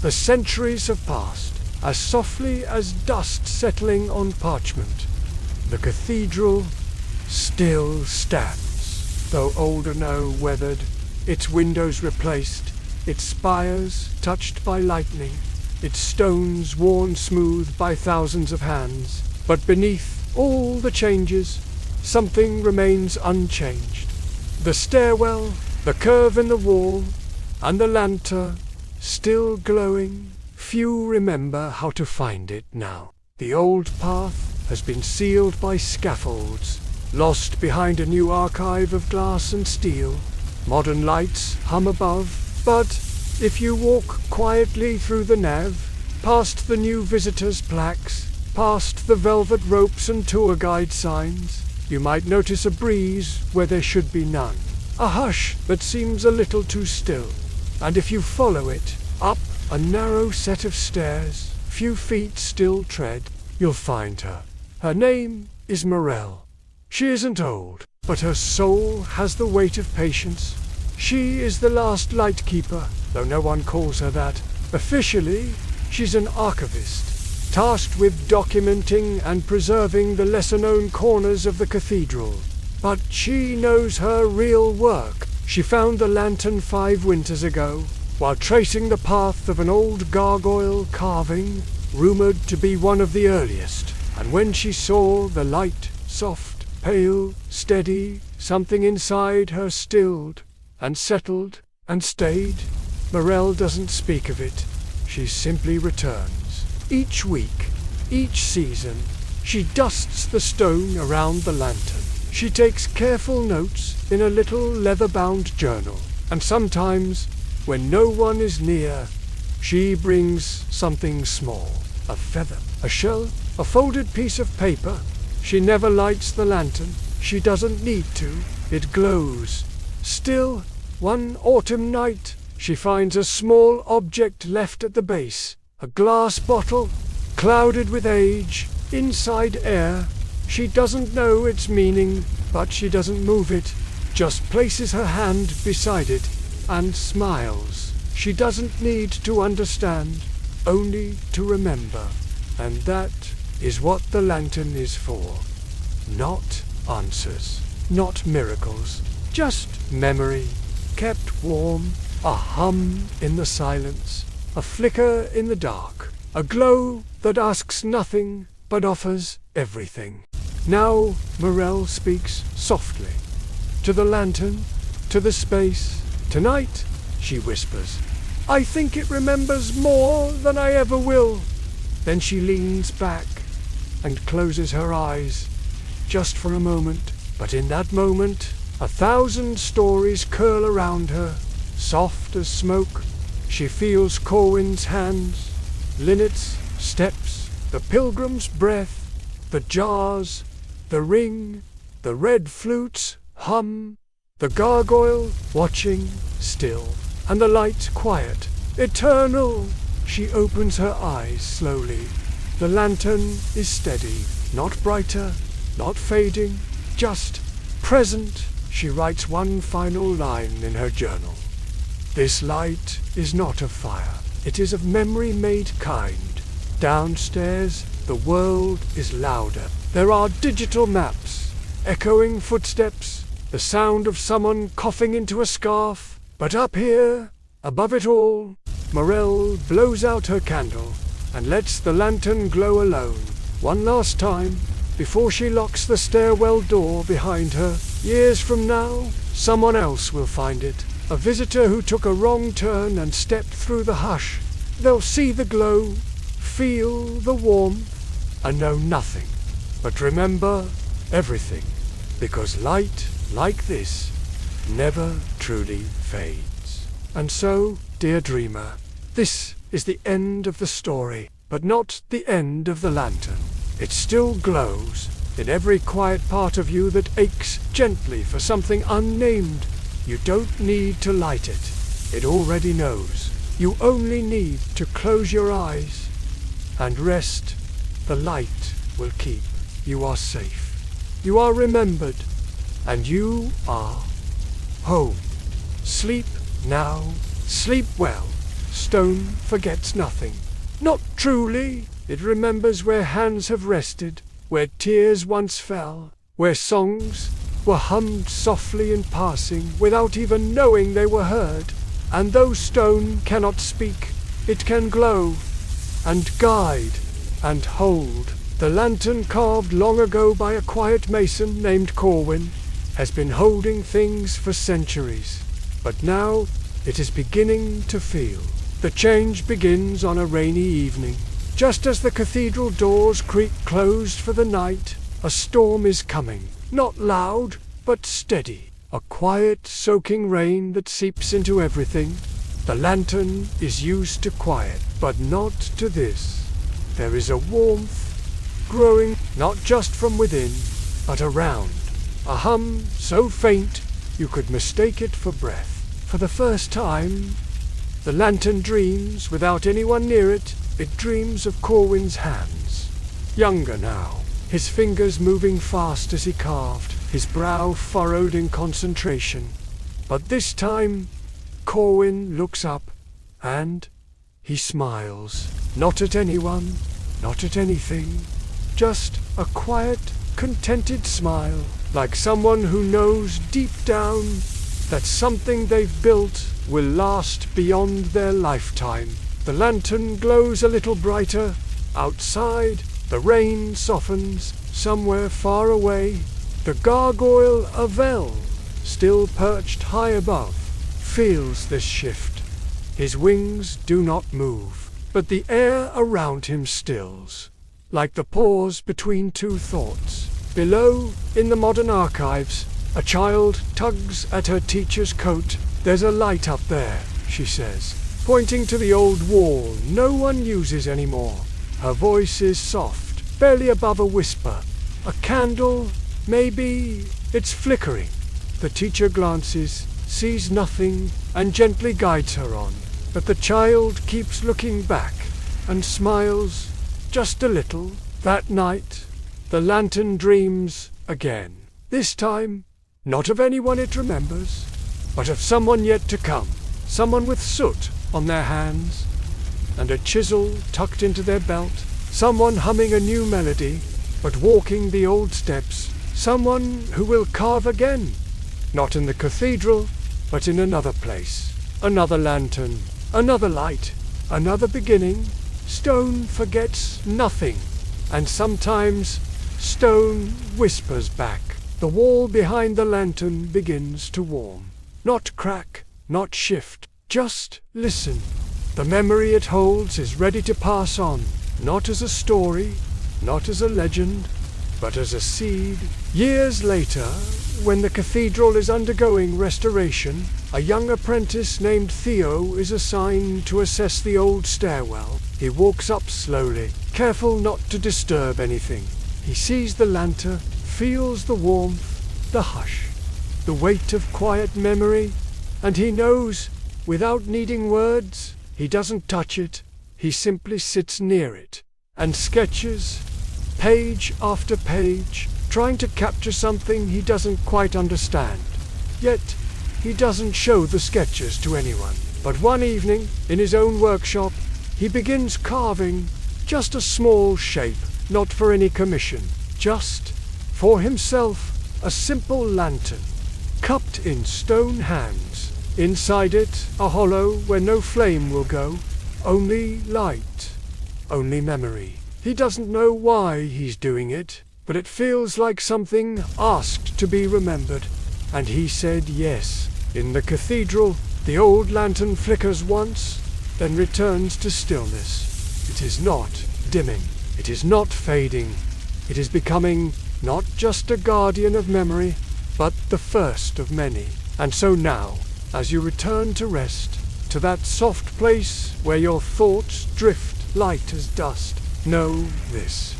The centuries have passed, as softly as dust settling on parchment. The cathedral still stands, though old and weathered, its windows replaced, its spires touched by lightning, its stones worn smooth by thousands of hands. But beneath all the changes, something remains unchanged. The stairwell, the curve in the wall, and the lantern, still glowing. Few remember how to find it now. The old path has been sealed by scaffolds, lost behind a new archive of glass and steel. Modern lights hum above, but if you walk quietly through the nave, past the new visitors' plaques, past the velvet ropes and tour guide signs, you might notice a breeze where there should be none, a hush that seems a little too still. And if you follow it, up a narrow set of stairs, few feet still tread, you'll find her. Her name is Morel. She isn't old, but her soul has the weight of patience. She is the last lightkeeper, though no one calls her that. Officially, she's an archivist, tasked with documenting and preserving the lesser-known corners of the cathedral. But she knows her real work. She found the lantern 5 winters ago, while tracing the path of an old gargoyle carving, rumored to be one of the earliest. And when she saw the light, soft, pale, steady, something inside her stilled and settled and stayed. Morel doesn't speak of it. She simply returns. Each week, each season, she dusts the stone around the lantern. She takes careful notes in a little leather-bound journal, and sometimes, when no one is near, she brings something small, a feather, a shell, a folded piece of paper. She never lights the lantern. She doesn't need to. It glows. Still, one autumn night, she finds a small object left at the base, a glass bottle, clouded with age, inside air. She doesn't know its meaning, but she doesn't move it, just places her hand beside it and smiles. She doesn't need to understand, only to remember. And that is what the lantern is for. Not answers, not miracles, just memory, kept warm, a hum in the silence, a flicker in the dark, a glow that asks nothing but offers everything. Now Morel speaks softly. To the lantern, to the space. Tonight, she whispers, I think it remembers more than I ever will. Then she leans back and closes her eyes, just for a moment. But in that moment, 1,000 stories curl around her, soft as smoke. She feels Corwin's hands, Linnet's steps, the pilgrim's breath, the jars, the ring, the red flute's hum, the gargoyle watching still, and the light quiet, eternal. She opens her eyes slowly. The lantern is steady, not brighter, not fading, just present. She writes one final line in her journal. This light is not of fire. It is of memory made kind. Downstairs, the world is louder. There are digital maps, echoing footsteps, the sound of someone coughing into a scarf. But up here, above it all, Morel blows out her candle and lets the lantern glow alone, one last time, before she locks the stairwell door behind her. Years from now, someone else will find it, a visitor who took a wrong turn and stepped through the hush. They'll see the glow, feel the warmth, and know nothing, but remember everything, because light like this never truly fades. And so, dear dreamer, this is the end of the story, but not the end of the lantern. It still glows in every quiet part of you that aches gently for something unnamed. You don't need to light it. It already knows. You only need to close your eyes and rest. The light will keep. You are safe. You are remembered. And you are home. Sleep now. Sleep well. stone forgets nothing. Not truly. It remembers where hands have rested, where tears once fell, where songs were hummed softly in passing without even knowing they were heard. And though stone cannot speak, it can glow and guide and hold. The lantern carved long ago by a quiet mason named Corwin has been holding things for centuries, but now it is beginning to feel. The change begins on a rainy evening. Just as the cathedral doors creak closed for the night, a storm is coming. Not loud, but steady. A quiet, soaking rain that seeps into everything. The lantern is used to quiet, but not to this. There is a warmth growing, not just from within, but around. A hum so faint you could mistake it for breath. For the first time, the lantern dreams without anyone near it. It dreams of Corwin's hands. Younger now, his fingers moving fast as he carved, his brow furrowed in concentration. But this time, Corwin looks up, and he smiles. Not at anyone, not at anything. Just a quiet, contented smile, like someone who knows deep down that something they've built will last beyond their lifetime. The lantern glows a little brighter. Outside, the rain softens. Somewhere far away, the gargoyle Avel, still perched high above, feels this shift. His wings do not move, but the air around him stills, like the pause between two thoughts. Below, in the modern archives, a child tugs at her teacher's coat. "There's a light up there," she says, pointing to the old wall no one uses anymore. Her voice is soft, barely above a whisper. "A candle, maybe. It's flickering." The teacher glances, sees nothing, and gently guides her on. But the child keeps looking back and smiles, just a little. That night, the lantern dreams again. This time, not of anyone it remembers, but of someone yet to come. Someone with soot on their hands and a chisel tucked into their belt. Someone humming a new melody, but walking the old steps. Someone who will carve again. Not in the cathedral, but in another place. Another lantern, another light, another beginning. Stone forgets nothing, and sometimes stone whispers back. The wall behind the lantern begins to warm. Not crack, not shift, just listen. The memory it holds is ready to pass on, not as a story, not as a legend, but as a seed. Years later, when the cathedral is undergoing restoration, a young apprentice named Theo is assigned to assess the old stairwell. He walks up slowly, careful not to disturb anything. He sees the lantern, feels the warmth, the hush, the weight of quiet memory, and he knows, without needing words, he doesn't touch it. He simply sits near it and sketches, page after page, trying to capture something he doesn't quite understand. Yet, he doesn't show the sketches to anyone. But one evening, in his own workshop, he begins carving just a small shape, not for any commission, just for himself, a simple lantern, cupped in stone hands. Inside it, a hollow where no flame will go, only light, only memory. He doesn't know why he's doing it, but it feels like something asked to be remembered, and he said yes. In the cathedral, the old lantern flickers once, then returns to stillness. It is not dimming, it is not fading, it is becoming not just a guardian of memory, but the first of many. And so now, as you return to rest, to that soft place where your thoughts drift light as dust, know this.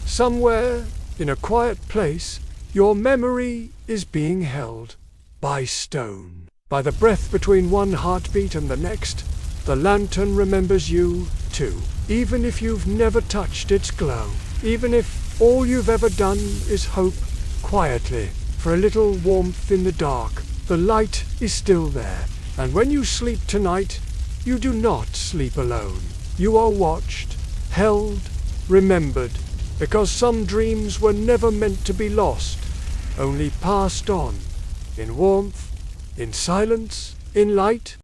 Somewhere, in a quiet place, your memory is being held by stone. By the breath between one heartbeat and the next, the lantern remembers you, too. Even if you've never touched its glow. Even if all you've ever done is hope, quietly, for a little warmth in the dark. The light is still there. And when you sleep tonight, You do not sleep alone. You are watched, held, remembered, because some dreams were never meant to be lost, only passed on, in warmth, in silence, in light.